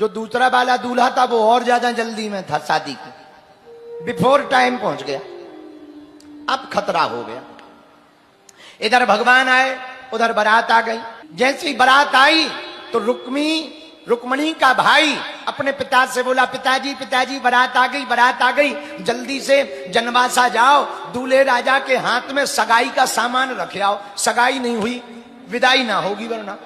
जो दूसरा वाला दूल्हा था वो और ज्यादा जल्दी में था, शादी की बिफोर टाइम पहुंच गया। अब खतरा हो गया। इधर भगवान आए, उधर बारात आ गई। जैसे ही बारात आई तो रुक्मणी का भाई अपने पिता से बोला, पिताजी पिताजी बारात आ गई, बारात आ गई, जल्दी से जनवासा जाओ, दूल्हे राजा के हाथ में सगाई का सामान रखे आओ। सगाई नहीं हुई, विदाई ना होगी, वरना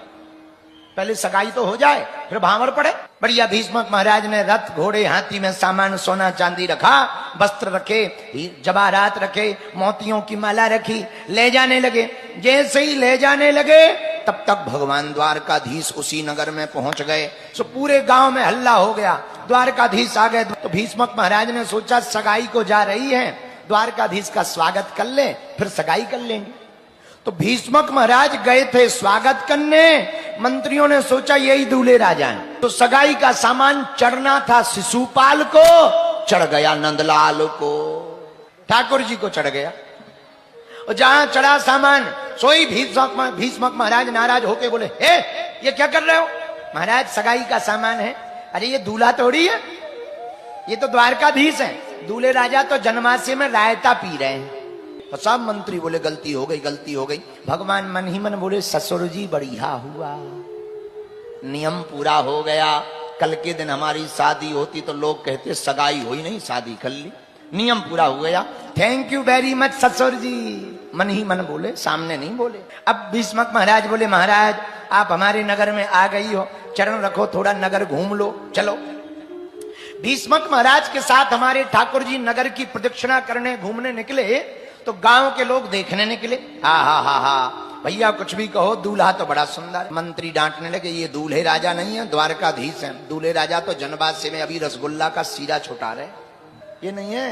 पहले सगाई तो हो जाए फिर भांवर पड़े। बढ़िया भीष्मक महाराज ने रथ घोड़े हाथी में सामान सोना चांदी रखा, वस्त्र रखे, जवाहरात रखे, मोतियों की माला रखी, ले जाने लगे। जैसे ही ले जाने लगे तब तक भगवान द्वारकाधीश उसी नगर में पहुंच गए। सो पूरे गांव में हल्ला हो गया, द्वारकाधीश आ गए। तो भीष्मक महाराज ने सोचा सगाई को जा रही है, द्वारकाधीश का स्वागत कर ले, फिर सगाई कर लेंगे। तो भीष्मक महाराज गए थे स्वागत करने। मंत्रियों ने सोचा यही दूल्हे राजा हैं, तो सगाई का सामान चढ़ना था शिशुपाल को, चढ़ गया नंदलाल को, ठाकुर जी को चढ़ गया। और जहां चढ़ा सामान सोई भीष्मक महाराज नाराज होके बोले, हे ये क्या कर रहे हो? महाराज सगाई का सामान है। अरे ये दूल्हा थोड़ी है, ये तो द्वारकाधीश है। दूल्हे राजा तो जनमासे में रायता पी रहे हैं। तो सब मंत्री बोले गलती हो गई, गलती हो गई। भगवान मन ही मन बोले, ससुर जी बढ़िया हुआ, नियम पूरा हो गया। कल के दिन हमारी शादी होती तो लोग कहते सगाई हुई नहीं, शादी कर ली, नियम पूरा हो गया। थैंक यू वेरी मच ससुर जी, मन ही मन बोले, सामने नहीं बोले। अब भीष्मक महाराज बोले, महाराज आप हमारे नगर में आ गई हो, चरण रखो, थोड़ा नगर घूम लो, चलो। भीष्मक महाराज के साथ हमारे ठाकुर जी नगर की प्रदक्षिणा करने घूमने निकले तो गांव के लोग देखने निकले। हा भैया कुछ भी कहो, दूल्हा तो बड़ा सुंदर। मंत्री डांटने लगे, ये दूल्हे राजा नहीं है, द्वारकाधीश हैं। दूल्हे राजा तो जनवासे में अभी रसगुल्ला का सीरा छुटा रहे, ये नहीं है,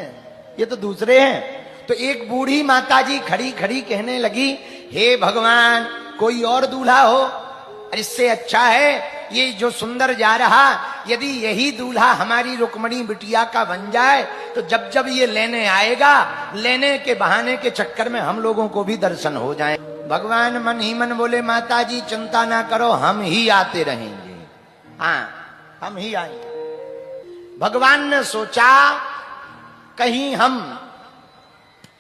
ये तो दूसरे हैं। तो एक बूढ़ी माताजी खड़ी खड़ी कहने लगी, हे भगवान कोई और दूल्हा हो, इससे अच्छा है ये जो सुंदर जा रहा, यदि यही दूल्हा हमारी रुक्मणी बिटिया का बन जाए तो जब जब ये लेने आएगा, लेने के बहाने के चक्कर में हम लोगों को भी दर्शन हो जाए। भगवान मन ही मन बोले, माताजी चिंता ना करो, हम ही आते रहेंगे, हाँ हम ही आएंगे। भगवान ने सोचा कहीं हम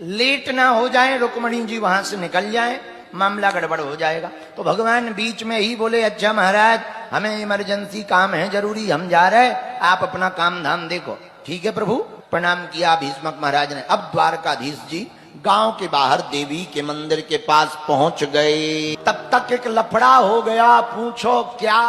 लेट ना हो जाए, रुक्मणी जी वहां से निकल जाए, मामला गड़बड़ हो जाएगा। तो भगवान बीच में ही बोले, अच्छा महाराज हमें इमरजेंसी काम है, जरूरी, हम जा रहे, आप अपना काम धाम देखो। ठीक है प्रभु। प्रणाम किया भीष्मक महाराज ने। अब द्वारकाधीश जी गांव के बाहर देवी के मंदिर के पास पहुंच गए। तब तक एक लफड़ा हो गया, पूछो क्या।